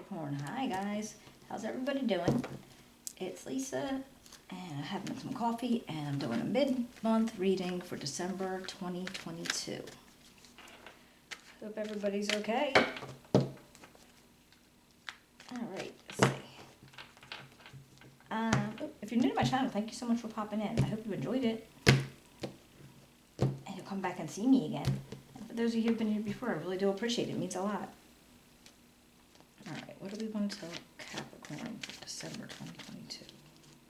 Capricorn. Hi guys, how's everybody doing? It's Lisa, and I'm having some coffee, and I'm doing a mid-month reading for December 2022. Hope everybody's okay. Alright, let's see. If you're new to my channel, thank you so much for popping in. I hope you enjoyed it. And you'll come back and see me again. And for those of you who've been here before, I really do appreciate it. It means a lot. Alright, what do we want to tell Capricorn for December 2022?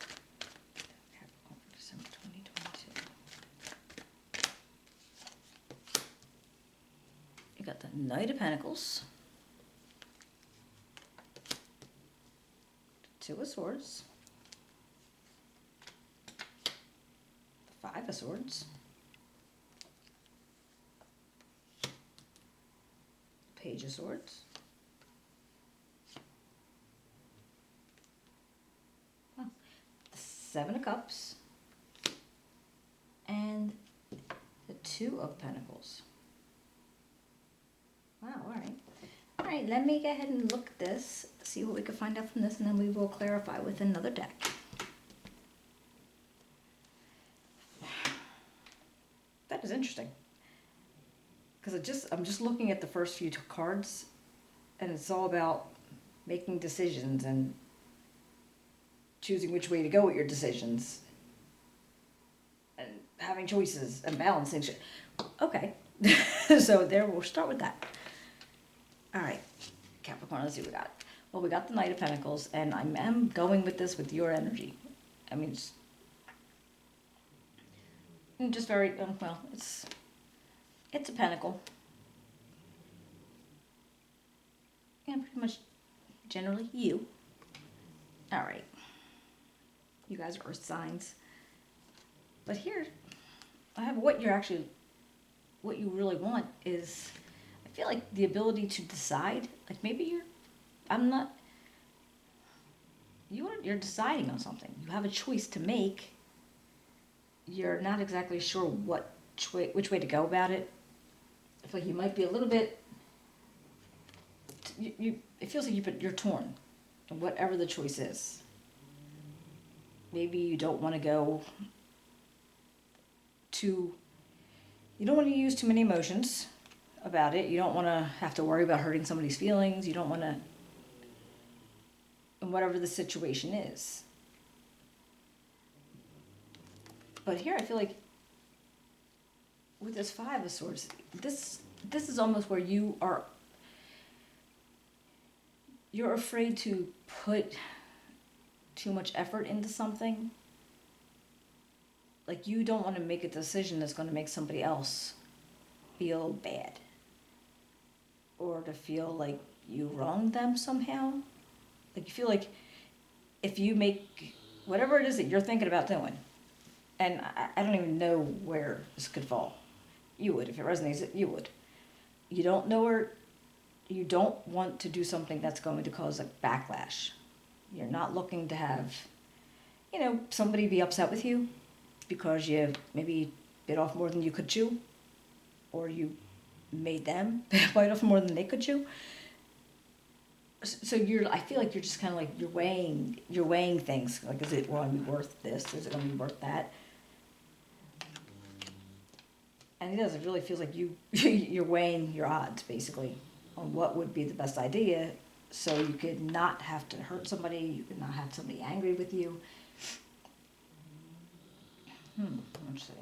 Capricorn for December 2022. You got the Knight of Pentacles, Two of Swords, the Five of Swords, Page of Swords, the Seven of Cups, and the Two of Pentacles. Wow, alright. Alright, let me go ahead and look at this, see what we can find out from this, and then we will clarify with another deck. That is interesting. Because I'm just looking at the first few cards, and it's all about making decisions and choosing which way to go with your decisions. And having choices and balancing shit. Okay. So there, we'll start with that. Alright, Capricorn, let's see what we got. Well, we got the Knight of Pentacles, and I am going with this with your energy. I mean, just very, well, it's a pentacle. Yeah, pretty much generally you. Alright. You guys are earth signs. But here, I have what you really want is, I feel like the ability to decide, like maybe you're deciding on something. You have a choice to make. You're not exactly sure which way to go about it. I feel like you might be a little bit, it feels like you're torn, whatever the choice is. Maybe you don't want to go you don't want to use too many emotions about it. You don't want to have to worry about hurting somebody's feelings. You don't want to, whatever the situation is. But here I feel like with this Five of Swords, this is almost where you're afraid to put too much effort into something. Like you don't want to make a decision that's going to make somebody else feel bad. Or to feel like you wronged them somehow. Like you feel like if you make whatever it is that you're thinking about doing, and I don't even know where this could fall. You would, if it resonates, you would. You don't know where, you don't want to do something that's going to cause like backlash. You're not looking to have, somebody be upset with you because you maybe bit off more than you could chew, or you made them bite off more than they could chew. So I feel like you're just kind of like, you're weighing things. Like, is it going to be worth this? Is it going to be worth that? And it does. It really feels like you're weighing your odds, basically, on what would be the best idea, so you could not have to hurt somebody. You could not have somebody angry with you. Let's see.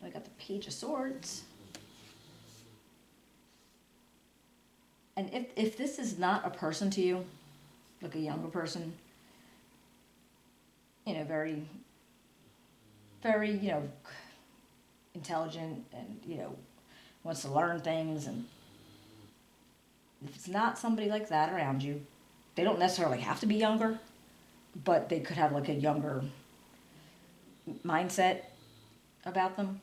I got the Page of Swords. And if this is not a person to you, like a younger person, very, very, intelligent and, wants to learn things, and if it's not somebody like that around you, they don't necessarily have to be younger, but they could have like a younger mindset about them,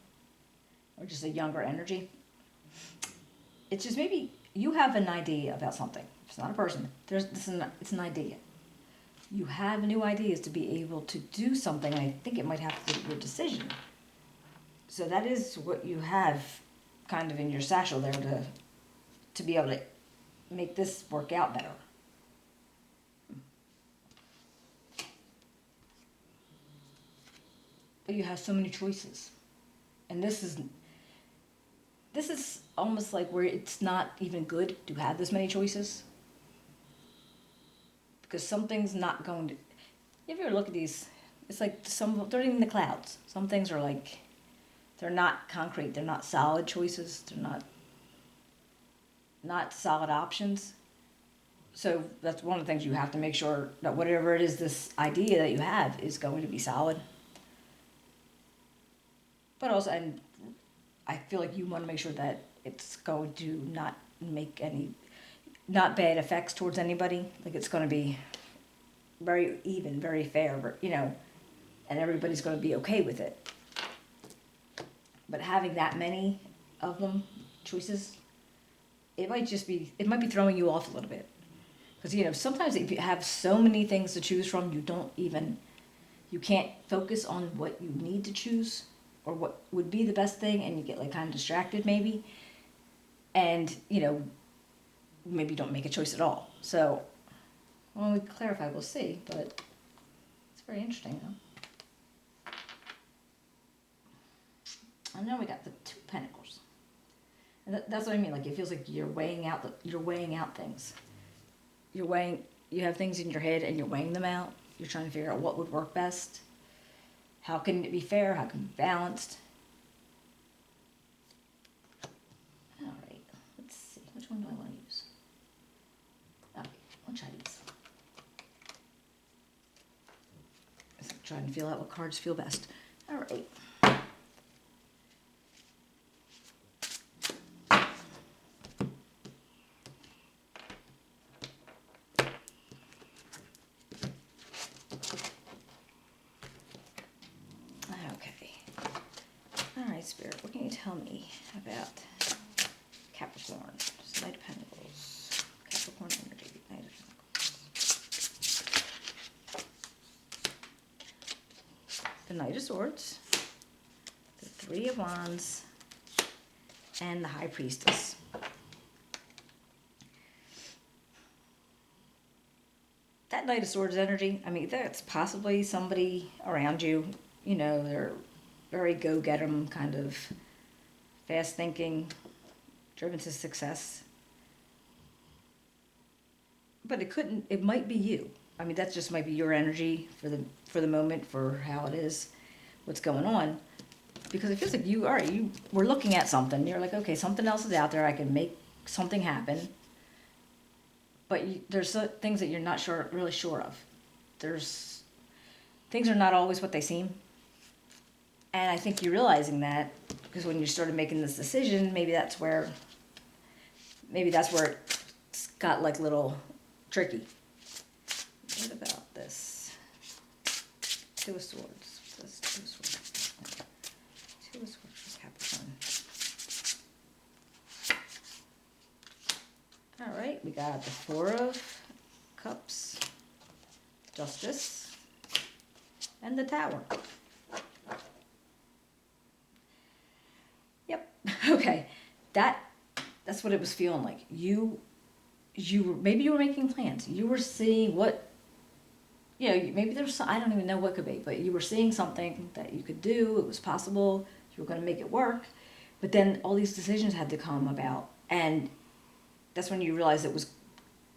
or just a younger energy. It's just maybe you have an idea about something. It's not a person. It's an idea. You have new ideas to be able to do something. I think it might have to do with your decision. So that is what you have kind of in your satchel there to be able to make this work out better. you have so many choices. And this is almost like where it's not even good to have this many choices. Because something's not going to. You ever look at these? It's like they're in the clouds. Some things are like, they're not concrete. They're not solid choices. They're not solid options. So that's one of the things you have to make sure that whatever it is, this idea that you have is going to be solid. But also, and I feel like you want to make sure that it's going to not make any, not bad effects towards anybody. Like it's going to be very even, very fair, and everybody's going to be okay with it. But having that many of them, choices, it might be throwing you off a little bit. Because, sometimes if you have so many things to choose from, you can't focus on what you need to choose or what would be the best thing, and you get kind of distracted maybe. And, maybe you don't make a choice at all. So, when we clarify, we'll see, but it's very interesting, though. And then we got the 2 Pentacles. And that's what I mean, it feels like you're weighing out things. You have things in your head and you're weighing them out. You're trying to figure out what would work best. How can it be fair? How can it be balanced? All right, let's see. Which one do I want to use? Okay, we'll try these. Just trying to feel out what cards feel best. All right. Spirit, what can you tell me about Capricorn? Just Knight of Pentacles. Capricorn energy. Knight of Pentacles. The Knight of Swords. The Three of Wands. And the High Priestess. That Knight of Swords energy, that's possibly somebody around you. They're very go-get-em, kind of fast-thinking, driven to success. But it might be you. That just might be your energy for the moment, for how it is, what's going on. Because it feels like we're looking at something. You're like, okay, something else is out there. I can make something happen. But there's things that you're not really sure of. Things are not always what they seem. And I think you're realizing that because when you started making this decision, maybe that's where it's got little tricky. What about this? 2 of Swords. This 2 of Swords. 2 of Swords for Capricorn. All right, we got the 4 of Cups, Justice, and the Tower. Okay, that's what it was feeling like. Maybe you were making plans. You were seeing what, maybe there's I don't even know what could be, but you were seeing something that you could do. It was possible. You were going to make it work, but then all these decisions had to come about, and that's when you realized it was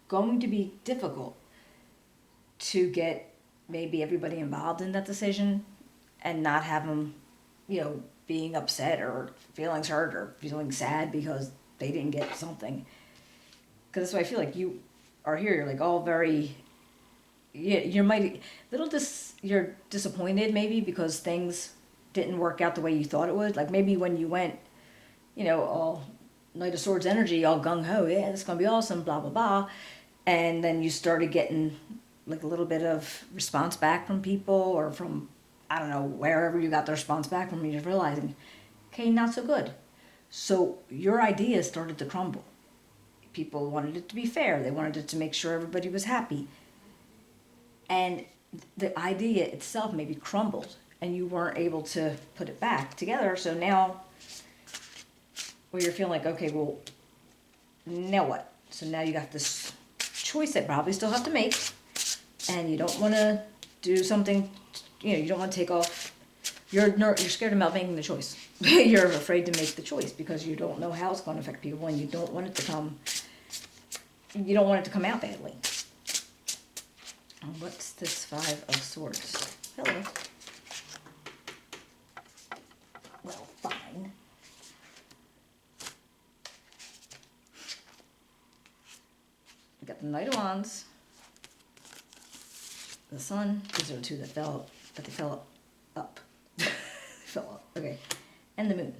going to be difficult to get maybe everybody involved in that decision, and not have them, being upset or feelings hurt or feeling sad because they didn't get something. Because that's why I feel like you are here. You're all very, you're disappointed maybe because things didn't work out the way you thought it would. Maybe when you went, all Knight of Swords energy, all gung-ho, yeah, it's going to be awesome, blah, blah, blah. And then you started getting a little bit of response back from people or from, I don't know, wherever you got the response back from, you're realizing, okay, not so good. So your idea started to crumble. People wanted it to be fair. They wanted it to make sure everybody was happy. And the idea itself maybe crumbled, and you weren't able to put it back together. So now, you're feeling like, okay, well, now what? So now you got this choice that probably still have to make, and you don't want to do something, you don't want to take off you're scared about making the choice. You're afraid to make the choice because you don't know how it's going to affect people, and you don't want it to come. You don't want it to come out badly. What's this Five of Swords? Hello. Well, fine. We got the Knight of Wands. The Sun. These are the two that fell, but they fell up. They fell up. Okay. And the Moon.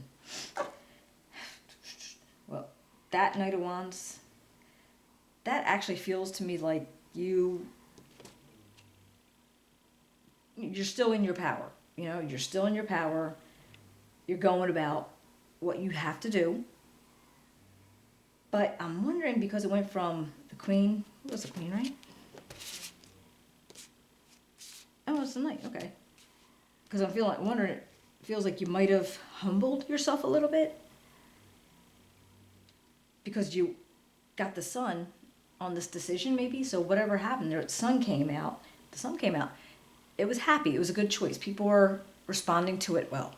Well, that Knight of Wands, that actually feels to me like you're still in your power. You know, you're still in your power. You're going about what you have to do. But I'm wondering, because it went from the Queen, who was the Queen, right? Oh, it's the Knight, okay. Because I'm wondering, it feels like you might have humbled yourself a little bit. Because you got the Sun on this decision, maybe. So whatever happened, the sun came out. It was happy. It was a good choice. People were responding to it well.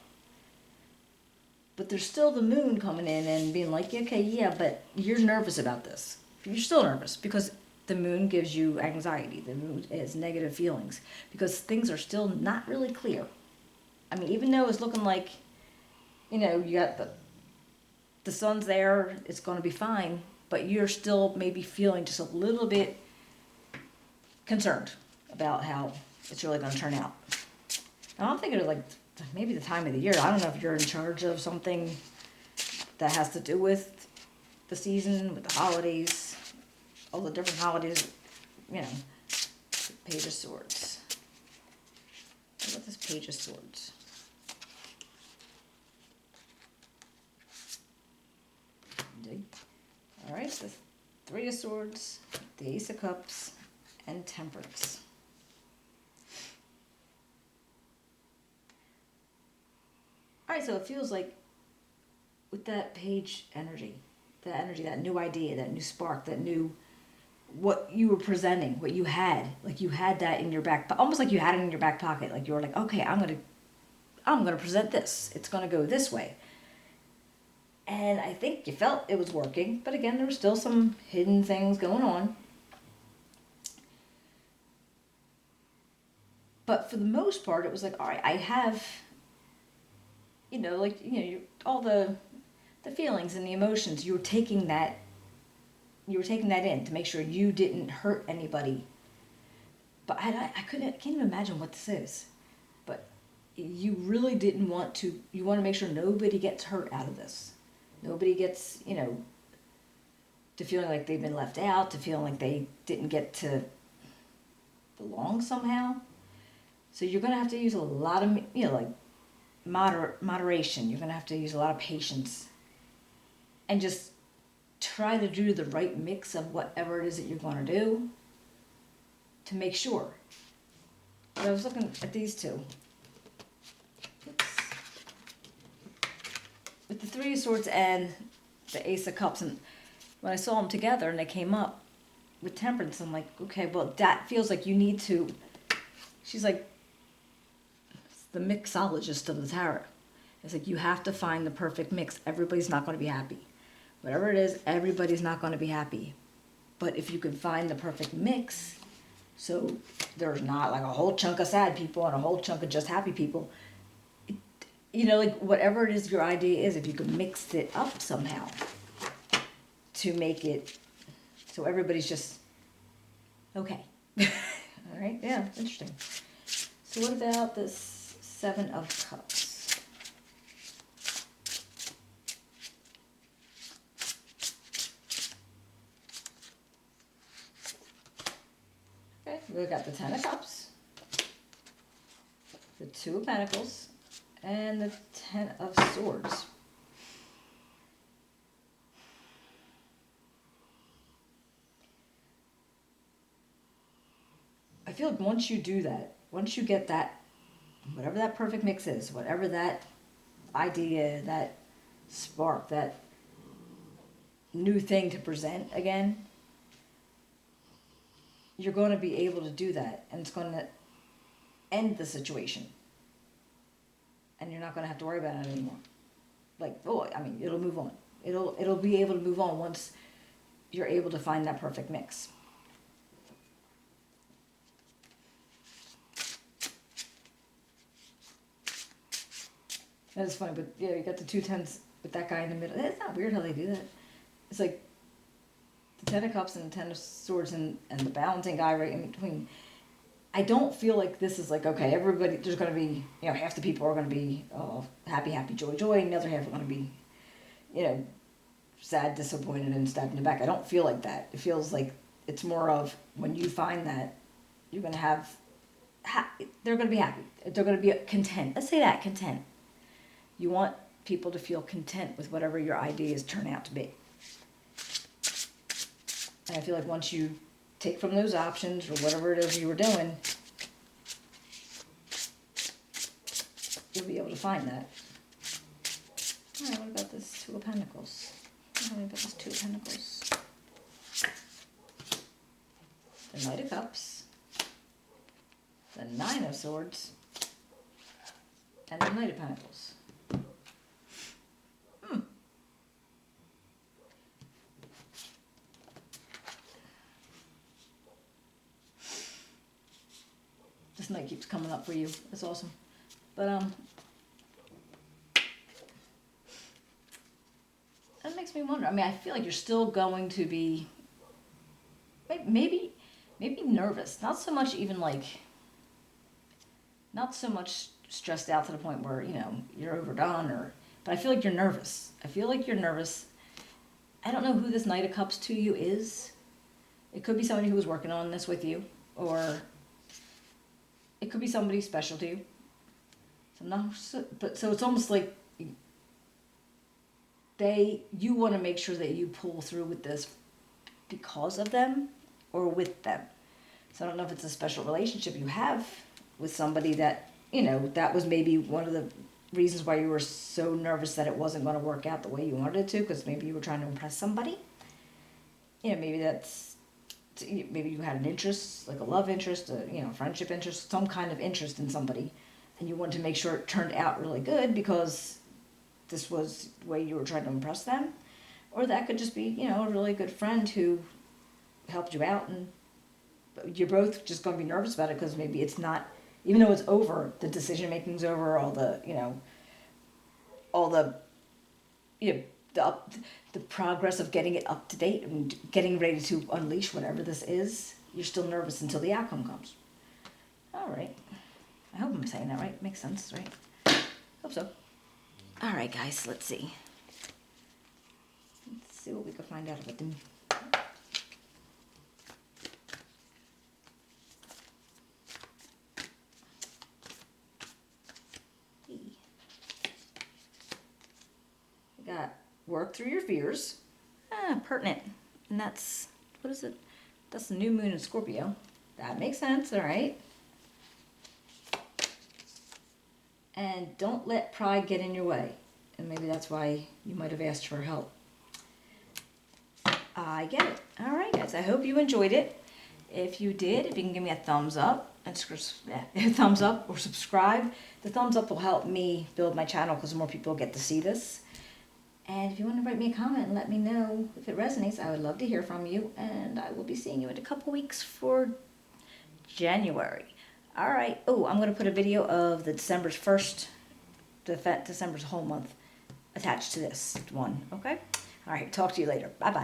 But there's still the Moon coming in and being like, okay, yeah, but you're nervous about this. You're still nervous because the Moon gives you anxiety. The Moon is negative feelings because things are still not really clear. I mean, even though it's looking like, you know, you got the sun's there, it's going to be fine, but you're still maybe feeling just a little bit concerned about how it's really going to turn out. And I'm thinking of like maybe the time of the year. I don't know if you're in charge of something that has to do with the season, with the holidays, all the different holidays, you know. Page of Swords. What about this Page of Swords? All right, the Three of Swords, the Ace of Cups, and Temperance. All right, so it feels like with that page energy, that new idea, that new spark, that new, what you were presenting, what you had, like you had that in your back, almost like you had it in your back pocket. Like you were like, okay, I'm gonna present this. It's gonna go this way. And I think you felt it was working, but again, there were still some hidden things going on. But for the most part, it was like, all right, I have, you know, like, you know, all the feelings and the emotions, you were taking that in to make sure you didn't hurt anybody. But I can't even imagine what this is. But you really didn't want to, you want to make sure nobody gets hurt out of this. Nobody gets, you know, to feeling like they've been left out, to feeling like they didn't get to belong somehow. So you're going to have to use a lot of, you know, like moderation. You're going to have to use a lot of patience. And just try to do the right mix of whatever it is that you're going to do to make sure. But I was looking at these two. With the Three of Swords and the Ace of Cups, and when I saw them together and they came up with Temperance, I'm like, okay, well, that feels like you need to, she's like the mixologist of the tarot. It's like you have to find the perfect mix. Everybody's not going to be happy. Whatever it is, everybody's not going to be happy. But if you can find the perfect mix, so there's not like a whole chunk of sad people and a whole chunk of just happy people, you know, like whatever it is your idea is, if you can mix it up somehow to make it so everybody's just okay. All right, yeah, interesting. So what about this Seven of Cups? Okay, we got the Ten of Cups, the Two of Pentacles, and the Ten of Swords. I feel like once you do that, once you get that, whatever that perfect mix is, whatever that idea, that spark, that new thing to present again, you're going to be able to do that, and it's going to end the situation. and you're not going to have to worry about it anymore. Like, oh, I mean, it'll move on. It'll be able to move on once you're able to find that perfect mix. That is funny, but yeah, you got the 2 10s with that guy in the middle. It's not weird how they do that. It's like the 10 of cups and the 10 of swords and the balancing guy right in between. I don't feel like this is like, okay, everybody, there's going to be, half the people are going to be happy, happy, joy, joy, and the other half are going to be, sad, disappointed, and stabbed in the back. I don't feel like that. It feels like it's more of when you find that, you're going to have, they're going to be happy. They're going to be content. Let's say that, content. You want people to feel content with whatever your ideas turn out to be. And I feel like once you take from those options or whatever it is you were doing, you'll be able to find that. All right, what about this 2 of Pentacles? What about this 2 of Pentacles? The Knight of Cups, the 9 of Swords, and the Knight of Pentacles. This Knight keeps coming up for you. That's awesome. But that makes me wonder. I mean, I feel like you're still going to be maybe nervous. Not so much even like, not so much stressed out to the point where, you're overdone but I feel like you're nervous. I feel like you're nervous. I don't know who this Knight of Cups to you is. It could be somebody who was working on this with you, or it could be somebody special to you. So it's almost like you want to make sure that you pull through with this because of them or with them. So I don't know if it's a special relationship you have with somebody that, that was maybe one of the reasons why you were so nervous that it wasn't going to work out the way you wanted it to, because maybe you were trying to impress somebody. Maybe you had an interest, like a love interest, a friendship interest, some kind of interest in somebody, and you wanted to make sure it turned out really good because this was the way you were trying to impress them. Or that could just be, a really good friend who helped you out, and you're both just going to be nervous about it because maybe it's not, even though it's over, the decision making's over, all the the progress of getting it up to date and getting ready to unleash whatever this is, you're still nervous until the outcome comes. All right. I hope I'm saying that right. Makes sense, right? Hope so. All right, guys, let's see. Let's see what we can find out about them. We got work through your fears. Pertinent. And that's, what is it? That's the new moon in Scorpio. That makes sense, all right. And don't let pride get in your way. And maybe that's why you might have asked for help. I get it. All right, guys. I hope you enjoyed it. If you did, if you can give me a thumbs up and thumbs up or subscribe. The thumbs up will help me build my channel because more people get to see this. And if you want to write me a comment and let me know if it resonates, I would love to hear from you. And I will be seeing you in a couple weeks for January. All right. Oh, I'm going to put a video of the December's whole month attached to this one. Okay? All right. Talk to you later. Bye-bye.